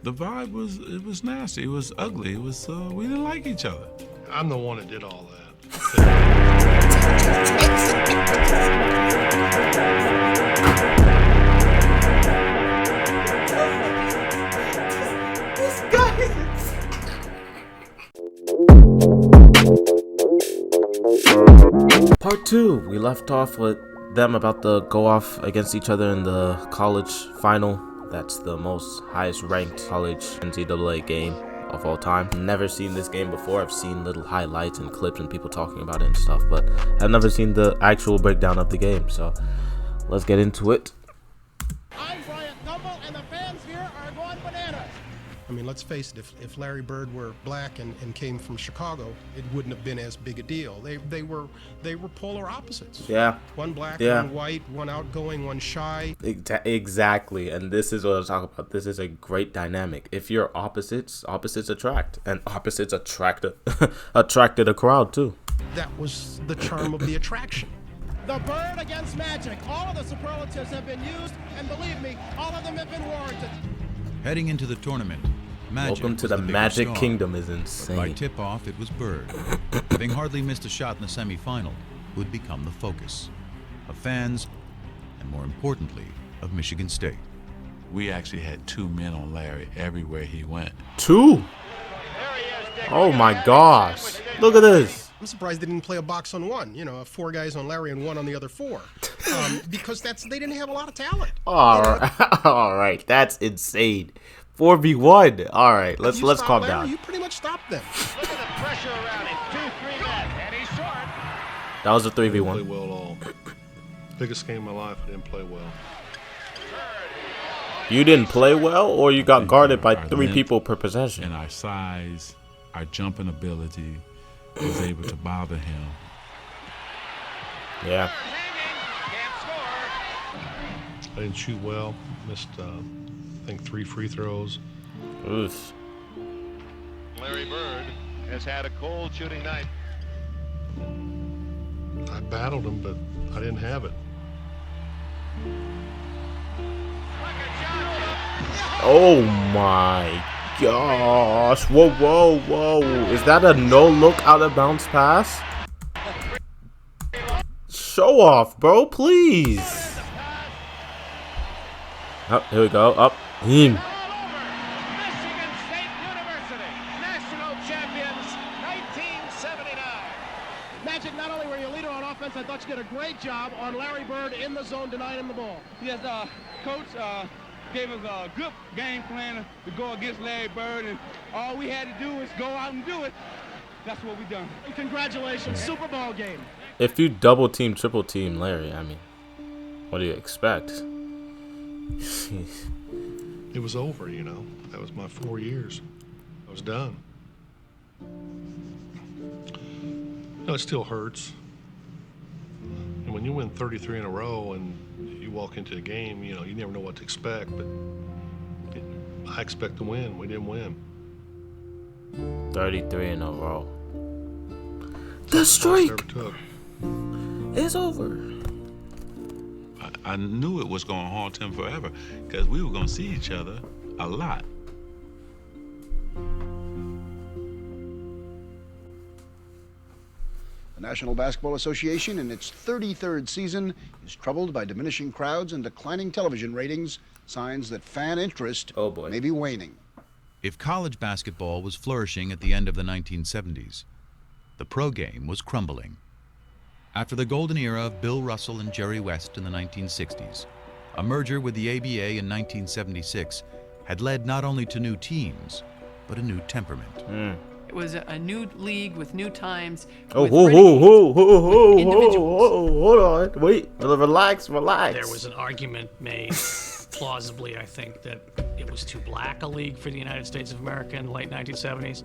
The vibe was nasty. It was ugly. It was we didn't like each other. I'm the one that did all that. Part 2, we left off with them about to go off against each other in the college final. That's the most highest ranked college NCAA game of all time. Never seen this game before. I've seen little highlights and clips and people talking about it and stuff, but I've never seen the actual breakdown of the game. So let's get into it. I mean, let's face it, if Larry Bird were black and came from Chicago, it wouldn't have been as big a deal. They were polar opposites. Yeah. One black, Yeah. one white, one outgoing, one shy. Exactly. And this is what I'm talking about. This is a great dynamic. If you're opposites attract. And opposites attracted a crowd too. That was the charm of the attraction. The Bird against Magic. All of the superlatives have been used, and believe me, all of them have been warranted. Heading into the tournament, Magic Welcome to was the bigger Magic star. Kingdom is By insane. tip-off, it was Bird, having hardly missed a shot in the semifinal, who would become the focus of fans, and more importantly, of Michigan State. We actually had two men on Larry everywhere he went. Two? Oh my gosh. Look at this. I'm surprised they didn't play a box on one. You know, 4 guys on Larry and 1 on the other 4, because they didn't have a lot of talent. All right. That's insane. 4v1. All right, If let's you stop calm Larry, down. You pretty much stopped them. Look at the pressure around him. 2-3 net, and he's short. That was a Didn't play 3v1. well at all. Biggest game of my life, I didn't play well. You didn't play well, or you got guarded by Our 3 length people per possession? And our size, our jumping ability was able to bother him. Yeah. I didn't shoot well. Missed, I think, 3 free throws. Oof. Larry Bird has had a cold shooting night. I battled him, but I didn't have it. Oh my gosh. Whoa. Is that a no-look out of bounds pass? Show off, bro, please. Up, here we go. Up. Him. Michigan State University, national champions, 1979. Magic, not only were you a leader on offense, I thought you did a great job on Larry Bird in the zone, denying him the ball. Yes, Coach gave us a good game plan to go against Larry Bird, and all we had to do is go out and do it. That's what we done. And congratulations, Super Bowl game. If you double team, triple team Larry, I mean, what do you expect? It was over, you know. That was my 4 years. I was done. No, it still hurts. And when you win 33 in a row and you walk into a game, you know, you never know what to expect, but I expect to win. We didn't win. 33 in a row. The streak Took. is over. I knew it was going to haunt him forever because we were going to see each other a lot. The National Basketball Association, in its 33rd season, is troubled by diminishing crowds and declining television ratings, signs that fan interest Oh, boy. may be waning. If college basketball was flourishing at the end of the 1970s, the pro game was crumbling. After the golden era of Bill Russell and Jerry West in the 1960s, a merger with the ABA in 1976 had led not only to new teams, but a new temperament. It was a new league with new times. Oh, with hold on. Wait, relax. There was an argument made, plausibly, I think, that it was too black a league for the United States of America in the late 1970s.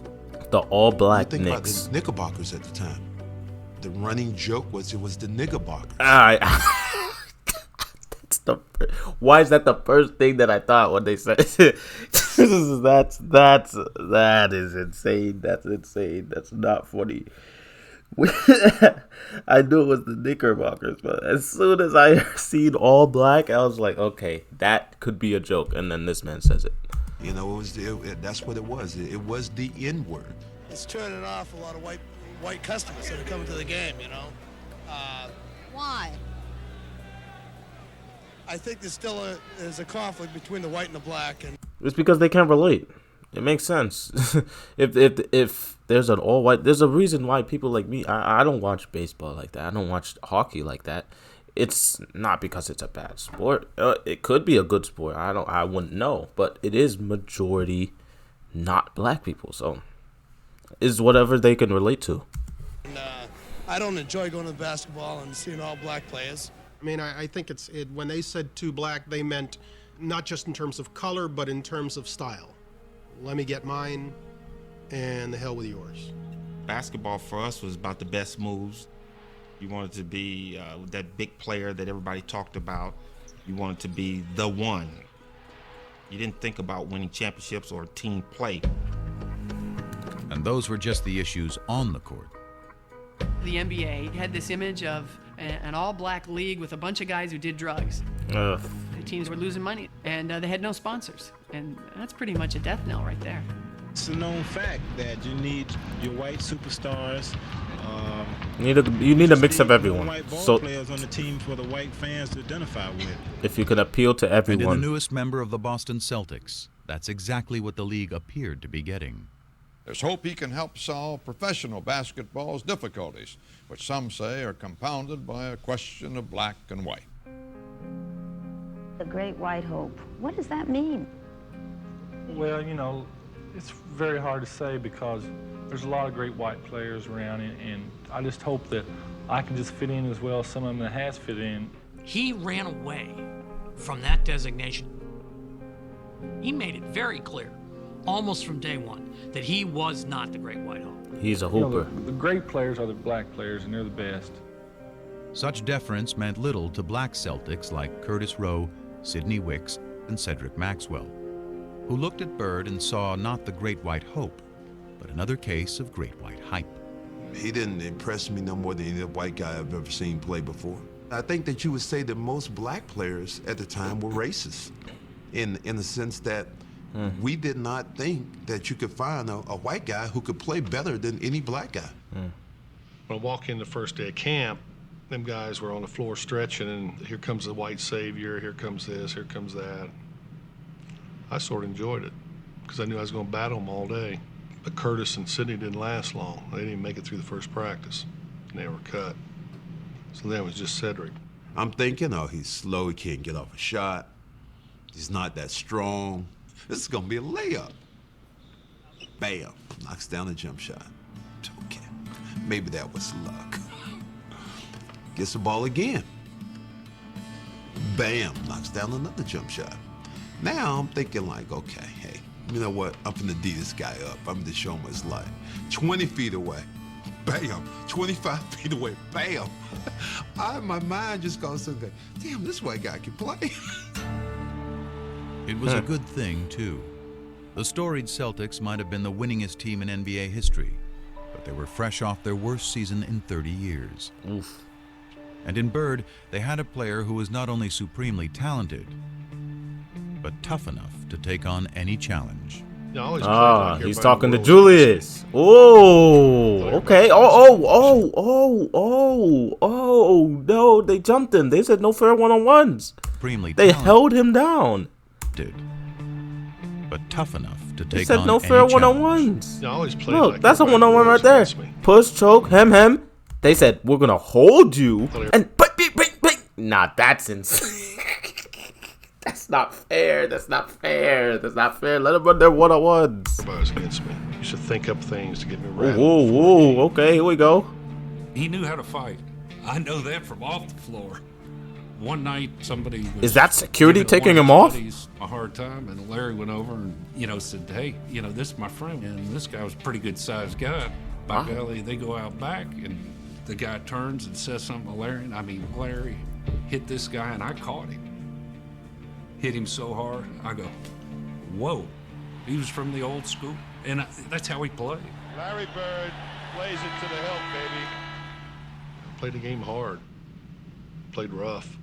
The all-black Think about Knicks. the Knickerbockers at the time. The running joke was it was the Knickerbockers. Why is that the first thing that I thought when they said that is insane. That's insane. That's not funny. I knew it was the Knickerbockers, but as soon as I seen all black, I was like, okay, that could be a joke. And then this man says it. You know, that's what it was. It was the N-word. It's turning off a lot of white customers that are coming to the game, you know. Why? I think there's a conflict between the white and the black, and it's because they can't relate. It makes sense. if there's an all white, there's a reason why people like me, I don't watch baseball like that. I don't watch hockey like that. It's not because it's a bad sport. It could be a good sport. I wouldn't know, but it is majority not black people. So is whatever they can relate to. And, I don't enjoy going to basketball and seeing all black players. I mean, I think when they said too black, they meant not just in terms of color, but in terms of style. Let me get mine, and the hell with yours. Basketball for us was about the best moves. You wanted to be that big player that everybody talked about. You wanted to be the one. You didn't think about winning championships or team play. And those were just the issues on the court. The NBA had this image of an all-black league with a bunch of guys who did drugs. Ugh. The teams were losing money, and they had no sponsors. And that's pretty much a death knell right there. It's a known fact that you need your white superstars. You need a mix of everyone. White ball So players on the team for the white fans to identify with. if you can appeal to And in everyone, the newest member of the Boston Celtics, that's exactly what the league appeared to be getting. There's hope he can help solve professional basketball's difficulties, which some say are compounded by a question of black and white. The Great White Hope. What does that mean? Well, you know, it's very hard to say because there's a lot of great white players around, and I just hope that I can just fit in as well as some of them that has fit in. He ran away from that designation. He made it very clear, almost from day one, that he was not the Great White Hope. he's a You know, hooper. the great players are the black players, and they're the best. Such deference meant little to black Celtics like Curtis Rowe, Sidney Wicks, and Cedric Maxwell, who looked at Bird and saw not the Great White Hope, but another case of Great White hype. He didn't impress me no more than any white guy I've ever seen play before. I think that you would say that most black players at the time were racist, in the sense that we did not think that you could find a white guy who could play better than any black guy. When I walk in the first day of camp, them guys were on the floor stretching, and here comes the white savior, here comes this, here comes that. I sort of enjoyed it because I knew I was going to battle them all day. But Curtis and Sidney didn't last long. They didn't even make it through the first practice, and they were cut. So then it was just Cedric. I'm thinking, oh, he's slow, he can't get off a shot. He's not that strong. This is gonna be a layup. Bam, knocks down a jump shot. Okay, maybe that was luck. Gets the ball again. Bam, knocks down another jump shot. Now I'm thinking like, okay, hey, you know what? I'm gonna D this guy up. I'm gonna show him what it's like. 20 feet away, bam. 25 feet away, bam. My mind just goes, okay, damn, this white guy can play. It was a good thing, too. The storied Celtics might have been the winningest team in NBA history, but they were fresh off their worst season in 30 years. Oof. And in Bird, they had a player who was not only supremely talented, but tough enough to take on any challenge. He's talking to Julius. Oh, okay. Oh, no, they jumped him. They said no fair one-on-ones. They held him down. But tough enough to take on They said no any fair challenge. one-on-ones. Look, like that's a one-on-one right there. Push, choke, hem. They said, we're going to hold you. And nah, that's insane. That's not fair. Let them run their one-on-ones. Everybody's against me. You should think up things to get me rattled. Whoa. Okay, here we go. He knew how to fight. I know that from off the floor. One night, somebody was Is that security giving taking one him of off? his buddies a hard time, and Larry went over and said, "Hey, this is my friend." And this guy was a pretty good sized guy. By golly, they go out back, and the guy turns and says something to Larry. And Larry hit this guy, and I caught him. Hit him so hard, I go, "Whoa!" He was from the old school, and that's how he played. Larry Bird plays it to the hilt, baby. Played the game hard. Played rough.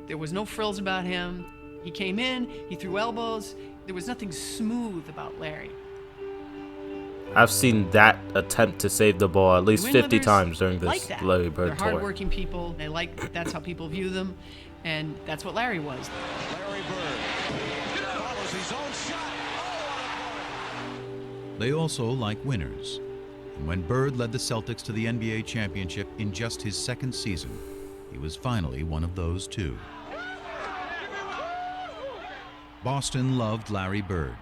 There was no frills about him. He came in, he threw elbows, There was nothing smooth about Larry. I've seen that attempt to save the ball at least 50 Windwinders times during this like that. Larry Bird They're tour. hardworking people. They like that's how people view them, and that's what Larry was. Larry Bird follows his own shot. They also like winners. And when Bird led the Celtics to the NBA championship in just his second season, he was finally one of those too. Boston loved Larry Bird.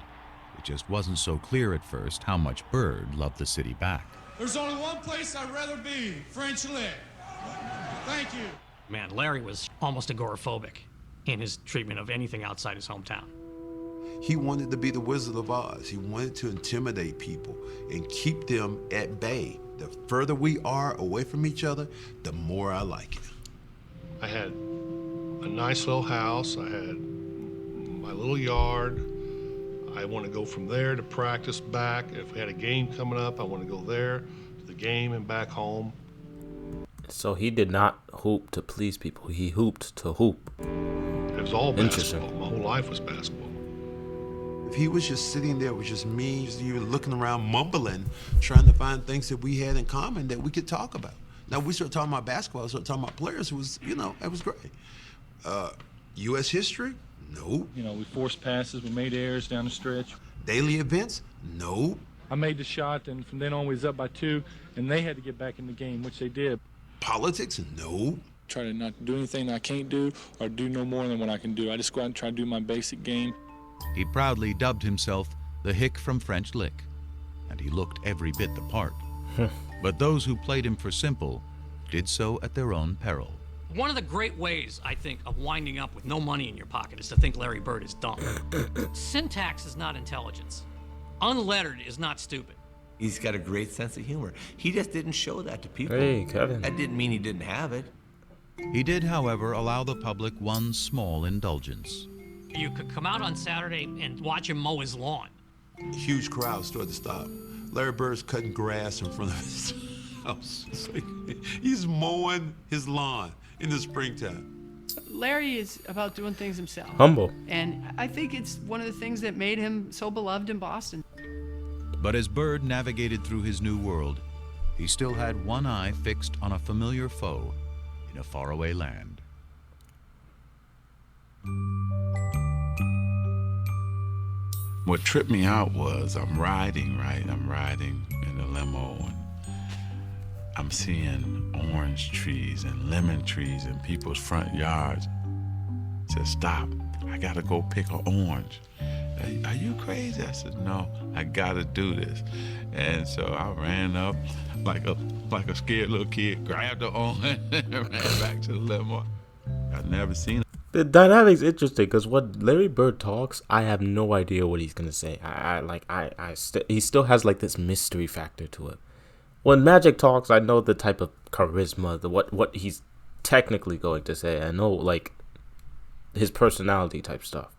It just wasn't so clear at first how much Bird loved the city back. There's only one place I'd rather be, French Lick. Thank you. Man, Larry was almost agoraphobic in his treatment of anything outside his hometown. He wanted to be the Wizard of Oz. He wanted to intimidate people and keep them at bay. The further we are away from each other, the more I like it. I had a nice little house. I had my little yard. I want to go from there to practice back. If we had a game coming up, I want to go there to the game and back home. So he did not hoop to please people. He hooped to hoop. It was all basketball. My whole life was basketball. If he was just sitting there with just me, you were looking around mumbling, trying to find things that we had in common that we could talk about. Now we started talking about basketball, started talking about players. It was, it was great. U.S. history? No. We forced passes, we made errors down the stretch. Daily events? No. I made the shot, and from then on we was up by 2, and they had to get back in the game, which they did. Politics? No. Try to not do anything I can't do or do no more than what I can do. I just go out and try to do my basic game. He proudly dubbed himself the Hick from French Lick, and he looked every bit the part. But those who played him for simple did so at their own peril. One of the great ways, I think, of winding up with no money in your pocket is to think Larry Bird is dumb. Syntax is not intelligence. Unlettered is not stupid. He's got a great sense of humor. He just didn't show that to people. Hey, Kevin. That didn't mean he didn't have it. He did, however, allow the public one small indulgence. You could come out on Saturday and watch him mow his lawn. Huge crowd started to stop. Larry Bird's cutting grass in front of his house. It's like, he's mowing his lawn in the springtime. Larry is about doing things himself. Humble. And I think it's one of the things that made him so beloved in Boston. But as Bird navigated through his new world, he still had one eye fixed on a familiar foe in a faraway land. What tripped me out was I'm riding in the limo, and I'm seeing orange trees and lemon trees in people's front yards. I said, stop, I gotta go pick an orange. Are you crazy? I said, no, I gotta do this. And so I ran up like a scared little kid, grabbed the orange, and ran back to the limo. I'd never seen it. The dynamic's interesting because when Larry Bird talks, I have no idea what he's gonna say. He still has like this mystery factor to it. When Magic talks, I know the type of charisma, what he's technically going to say. I know like his personality type stuff.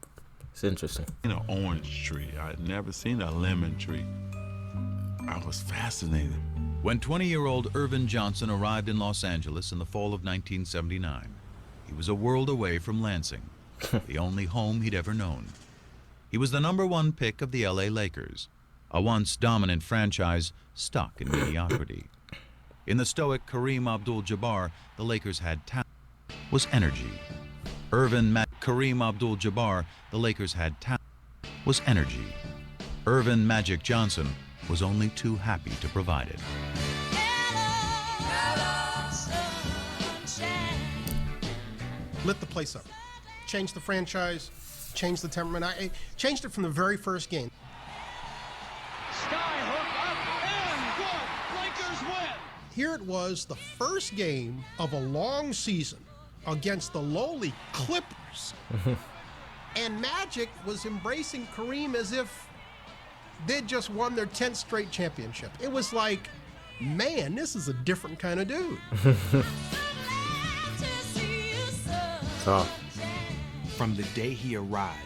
It's interesting. An orange tree. I'd never seen a lemon tree. I was fascinated. When 20-year-old Irvin Johnson arrived in Los Angeles in the fall of 1979, he was a world away from Lansing, the only home he'd ever known. He was the #1 pick of the LA Lakers, a once dominant franchise stuck in mediocrity. In the stoic Kareem Abdul-Jabbar, the Lakers had talent, was energy. Kareem Abdul-Jabbar, the Lakers had talent, was energy. Irvin Magic Johnson was only too happy to provide it. Lit the place up. Changed the franchise, changed the temperament. I changed it from the very first game. Skyhook up and good. Lakers win. Here it was, the first game of a long season against the lowly Clippers. And Magic was embracing Kareem as if they'd just won their 10th straight championship. It was like, man, this is a different kind of dude. From the day he arrived,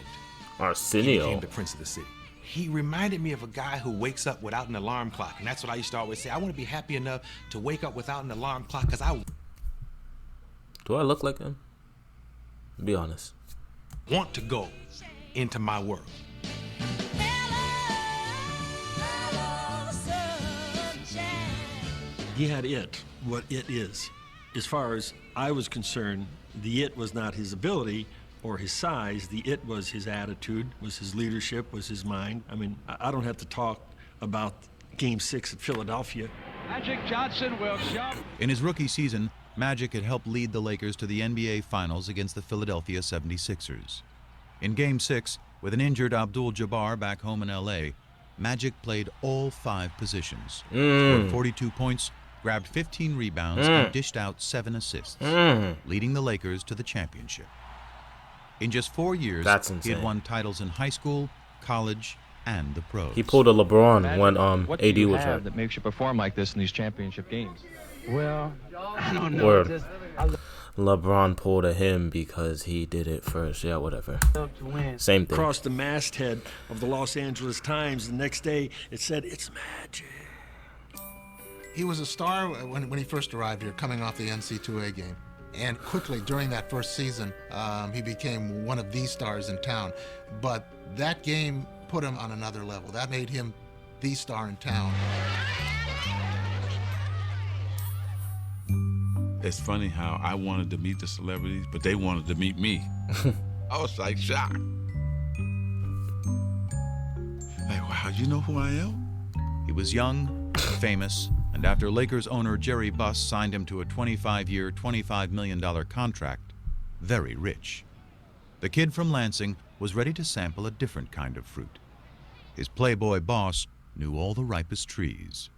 Arsenio he became the prince of the city. He reminded me of a guy who wakes up without an alarm clock, and that's what I used to always say. I want to be happy enough to wake up without an alarm clock, because I Do I look like him? Be honest. want to go into my world. He had it, what it is. As far as I was concerned, the it was not his ability or his size. The it was his attitude, was his leadership, was his mind. I mean, I don't have to talk about Game 6 at Philadelphia. Magic Johnson will jump. In his rookie season, Magic had helped lead the Lakers to the NBA Finals against the Philadelphia 76ers. In Game 6, with an injured Abdul-Jabbar back home in LA, Magic played all 5 positions, scored 42 points, grabbed 15 rebounds, and dished out 7 assists, leading the Lakers to the championship. In just 4 years, he had won titles in high school, college, and the pros. He pulled a LeBron when what AD do you was have hurt. that makes you perform like this in these championship games? Well, I don't know. Word. LeBron pulled a him because he did it first. Yeah, whatever. Same thing. Across the masthead of the Los Angeles Times the next day, it said, "It's Magic." He was a star when he first arrived here, coming off the NCAA game. And quickly, during that first season, he became one of the stars in town. But that game put him on another level. That made him the star in town. It's funny how I wanted to meet the celebrities, but they wanted to meet me. I was like shocked. Like, wow, you know who I am? He was young, famous, and after Lakers owner Jerry Buss signed him to a 25-year, $25 million contract, very rich. The kid from Lansing was ready to sample a different kind of fruit. His playboy boss knew all the ripest trees.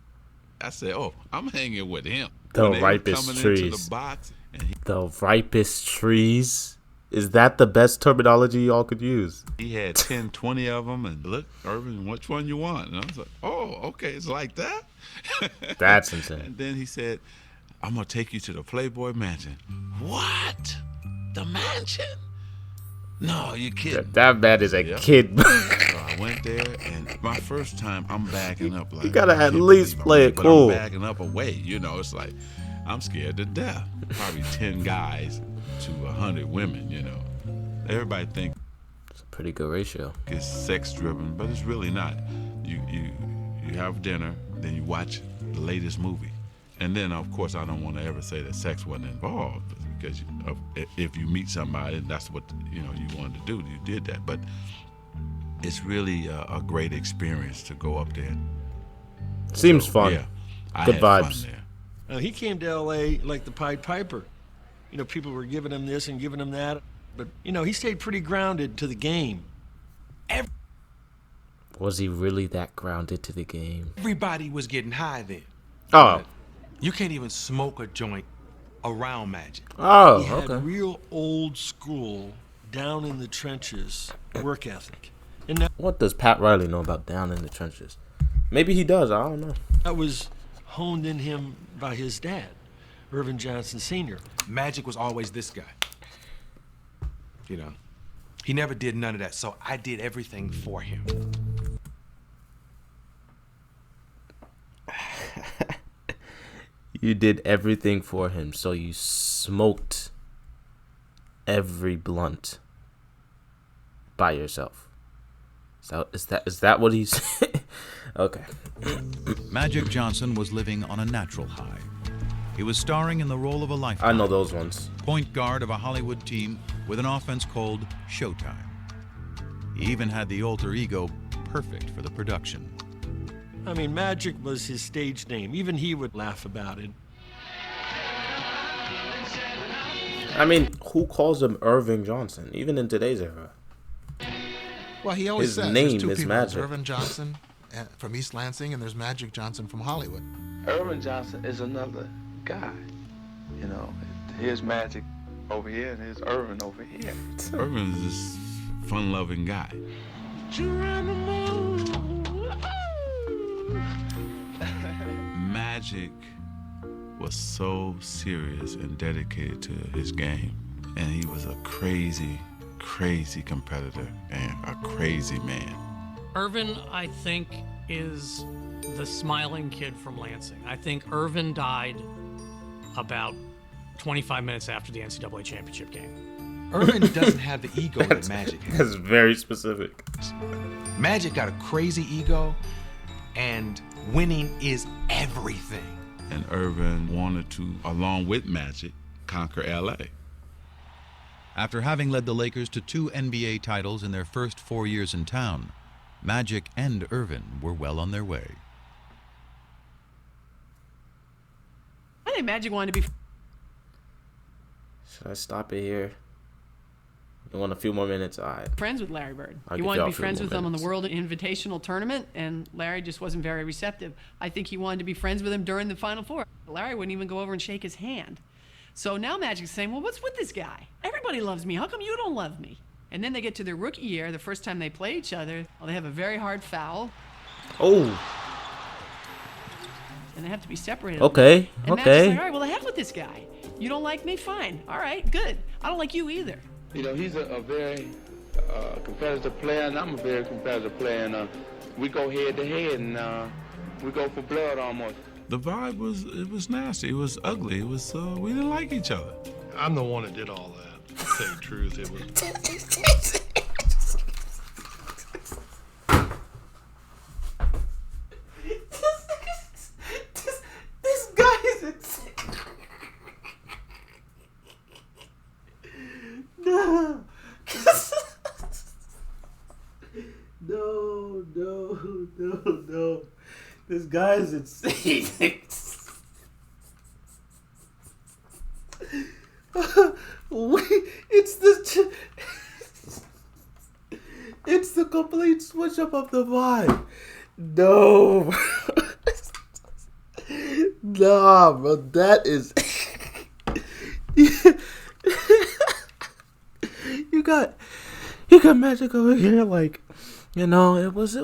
I said, oh, I'm hanging with him. The When they were ripest coming trees. into the box, and The ripest trees? Is that the best terminology y'all could use? he had 10, 20 of them, and look, Irvin, which one you want? And I was like, oh, okay, it's like that? That's insane. And then he said, I'm going to take you to the Playboy Mansion. What? The mansion? No, you kidding. That man is a Yep. kid. So I went there, and my first time, I'm backing up like. You gotta I at can't least believe I'm play here, it but cool. I'm backing up away, you know. It's like I'm scared to death. Probably 10 guys to 100 women, you know. Everybody think It's a pretty good ratio. it's sex driven, but it's really not. You have dinner, then you watch the latest movie, and then of course I don't want to ever say that sex wasn't involved, because if you meet somebody and that's what you wanted to do, you did that. But it's really a great experience to go up there. Seems fun. Yeah, I Good had fun vibes. there. He came to L.A. like the Pied Piper. You know, people were giving him this and giving him that. But, he stayed pretty grounded to the game. Was he really that grounded to the game? Everybody was getting high then. Oh. You can't even smoke a joint around Magic. Oh, He had okay. real old school, down in the trenches work ethic. And that What does Pat Riley know about down in the trenches? Maybe he does. I don't know. was honed in him by his dad, Irvin Johnson Sr. Magic was always this guy. He never did none of that, so I did everything for him. You did everything for him, so you smoked every blunt by yourself. So is that what he's okay. Magic Johnson was living on a natural high. He was starring in the role of a lifetime. I know those ones. Point guard of a Hollywood team with an offense called Showtime. He even had the alter ego perfect for the production. I mean, Magic was his stage name. Even he would laugh about it. I mean, who calls him Irving Johnson, even in today's era? Well, he always His says name there's two is people. There's Magic. Irvin Johnson from East Lansing, and there's Magic Johnson from Hollywood. Irvin Johnson is another guy. Here's Magic over here and here's Irvin over here. Irvin is this fun-loving guy. Magic was so serious and dedicated to his game, and he was a crazy, crazy competitor and a crazy man. Irvin, I think, is the smiling kid from Lansing. I think Irvin died about 25 minutes after the NCAA championship game. Irvin doesn't have the ego that Magic has. That's very specific. Magic got a crazy ego, and winning is everything. And Irvin wanted to, along with Magic, conquer LA. After having led the Lakers to 2 NBA titles in their first 4 years in town, Magic and Irvin were well on their way. I think Magic wanted to be. Should I stop it here? You want a few more minutes? All right. Friends with Larry Bird. I'll He give wanted y'all to a be few friends more with him on the minutes. World Invitational Tournament, and Larry just wasn't very receptive. I think he wanted to be friends with him during the Final Four. Larry wouldn't even go over and shake his hand. So now Magic's saying, well, what's with this guy? Everybody loves me. How come you don't love me? And then they get to their rookie year, the first time they play each other. Well, they have a very hard foul. Oh. And they have to be separated. Okay. And Magic's Okay. like, all right, well, the heck with this guy. You don't like me? Fine. All right, good. I don't like you either. You know, he's a very competitive player, and I'm a very competitive player, and we go head to head, and we go for blood almost. The vibe was nasty. It was ugly. It was we didn't like each other. I'm the one that did all that. To tell you the truth, it was. This guy is insane. No. No. This guy is insane. It's the complete switch up of the vibe. No. Nah, bro, that is. You got Magic over here, like, you know, it was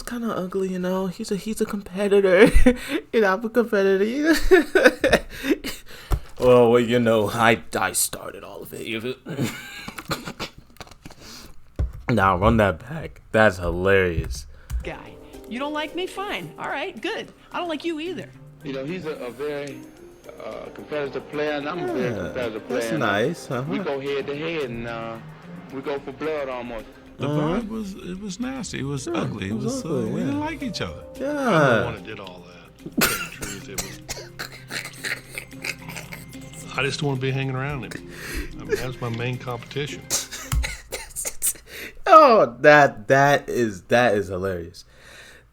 kind of ugly, you know. He's a competitor, and I'm a competitor. Well, you know, I started all of it. Now run that back. That's hilarious. Guy. You don't like me? Fine. All right, good. I don't like you either. You know, he's a very competitive player, and I'm a very competitive player. That's and, nice. We go head to head, and we go for blood almost. The vibe was nasty. It was ugly. It was ugly, we yeah. didn't like each other. I'm the Yeah. one that did all that. To tell you the truth, it was. I just don't want to be hanging around him. I mean, that was my main competition. Oh, that is hilarious.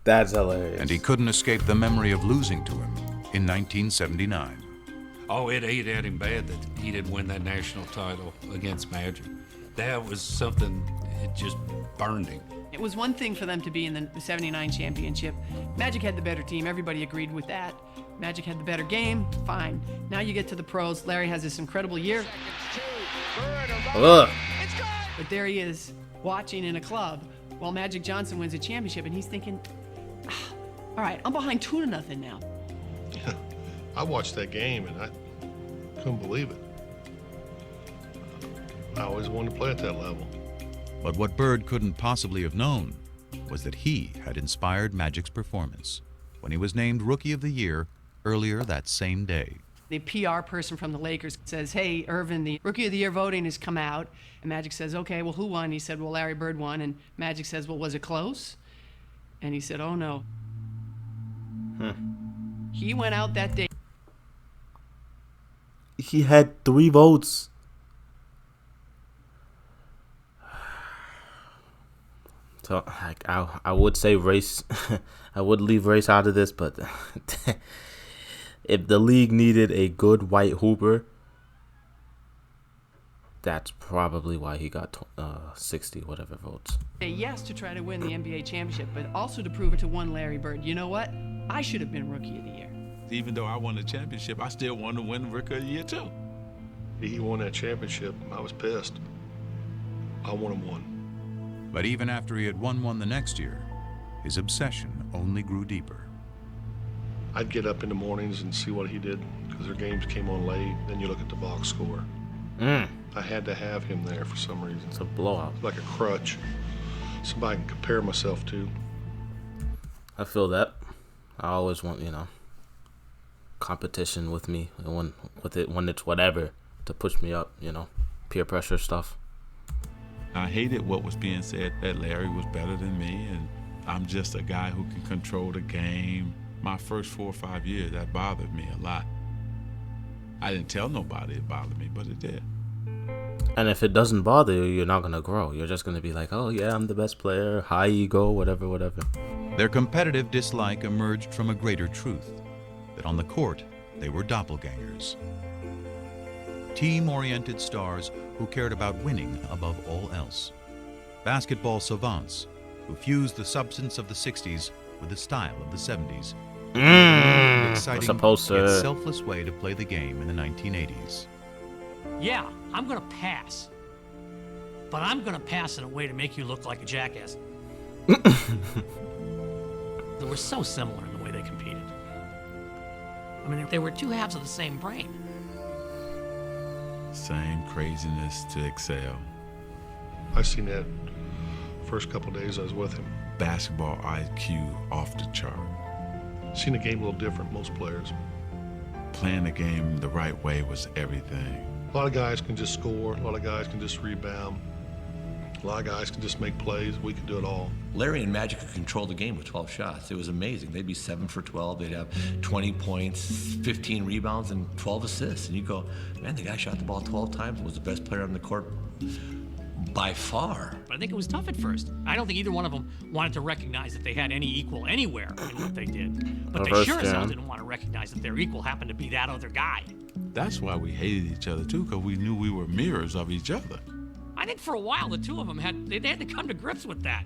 That's hilarious. And he couldn't escape the memory of losing to him in 1979. Oh, it ate at him bad that he didn't win that national title against Magic. That was something, it just burned him. It was one thing for them to be in the 79 championship. Magic had the better team. Everybody agreed with that. Magic had the better game. Fine. Now you get to the pros. Larry has this incredible year. Ugh. But there he is, watching in a club while Magic Johnson wins a championship, and he's thinking, all right, I'm behind 2-0 now. I watched that game, and I couldn't believe it. I always wanted to play at that level. But what Bird couldn't possibly have known was that he had inspired Magic's performance when he was named Rookie of the Year earlier that same day. The PR person from the Lakers says, hey, Irvin, the Rookie of the Year voting has come out. And Magic says, okay, well, who won? He said, well, Larry Bird won. And Magic says, well, was it close? And he said, oh, no. He went out that day. He had 3 votes. So I would say race. I would leave race out of this, but if the league needed a good white hooper, that's probably why he got 60 whatever votes. Say yes to try to win the NBA championship, but also to prove it to one Larry Bird. You know what? I should have been Rookie of the Year. Even though I won the championship, I still wanted to win Rookie of the Year too. He won that championship. I was pissed. I want him one. But even after he had won one the next year, his obsession only grew deeper. I'd get up in the mornings and see what he did because their games came on late. Then you look at the box score. I had to have him there for some reason. It's a blowout. It's like a crutch. Somebody I can compare myself to. I feel that. I always want, competition with me when it's whatever to push me up, peer pressure stuff. I hated what was being said, that Larry was better than me, and I'm just a guy who can control the game. My first 4 or 5 years, that bothered me a lot. I didn't tell nobody it bothered me, but it did. And if it doesn't bother you, you're not going to grow. You're just going to be like, oh yeah, I'm the best player, high ego, whatever, whatever. Their competitive dislike emerged from a greater truth, that on the court, they were doppelgangers. Team-oriented stars who cared about winning above all else. Basketball savants who fused the substance of the 60s with the style of the 70s. An exciting yet selfless way to play the game in the 1980s. Yeah, I'm going to pass. But I'm going to pass in a way to make you look like a jackass. They were so similar in the way they competed. I mean, they were two halves of the same brain. Same craziness to excel. I seen that first couple days I was with him. Basketball IQ off the chart. Seen the game a little different, most players. Playing the game the right way was everything. A lot of guys can just score, a lot of guys can just rebound, a lot of guys can just make plays. We can do it all. Larry and Magic could control the game with 12 shots. It was amazing. They'd be 7 for 12. They'd have 20 points, 15 rebounds, and 12 assists. And you go, man, the guy shot the ball 12 times and was the best player on the court by far. But I think it was tough at first. I don't think either one of them wanted to recognize that they had any equal anywhere in what they did. But they sure as hell didn't want to recognize that their equal happened to be that other guy. That's why we hated each other too, because we knew we were mirrors of each other. I think for a while the two of them had to come to grips with that.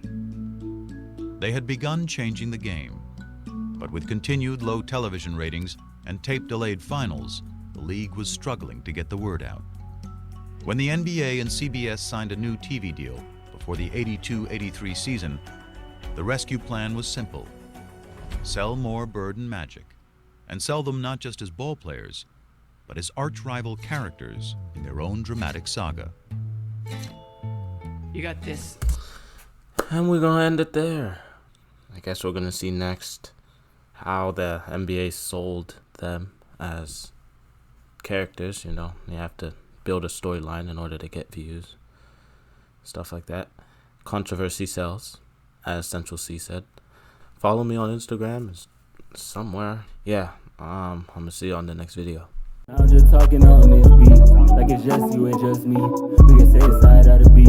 They had begun changing the game, but with continued low television ratings and tape-delayed finals, the league was struggling to get the word out. When the NBA and CBS signed a new TV deal before the 82-83 season, the rescue plan was simple. Sell more Bird and Magic, and sell them not just as ball players, but as arch-rival characters in their own dramatic saga. You got this. And we're going to end it there. I guess we're going to see next how the NBA sold them as characters. You know, you have to build a storyline in order to get views. Stuff like that. Controversy sells, as Central C said. Follow me on Instagram. It's somewhere. Yeah, I'm going to see you on the next video. I'm just talking on this beat, like it's just you and just me. We can say the side of the beef.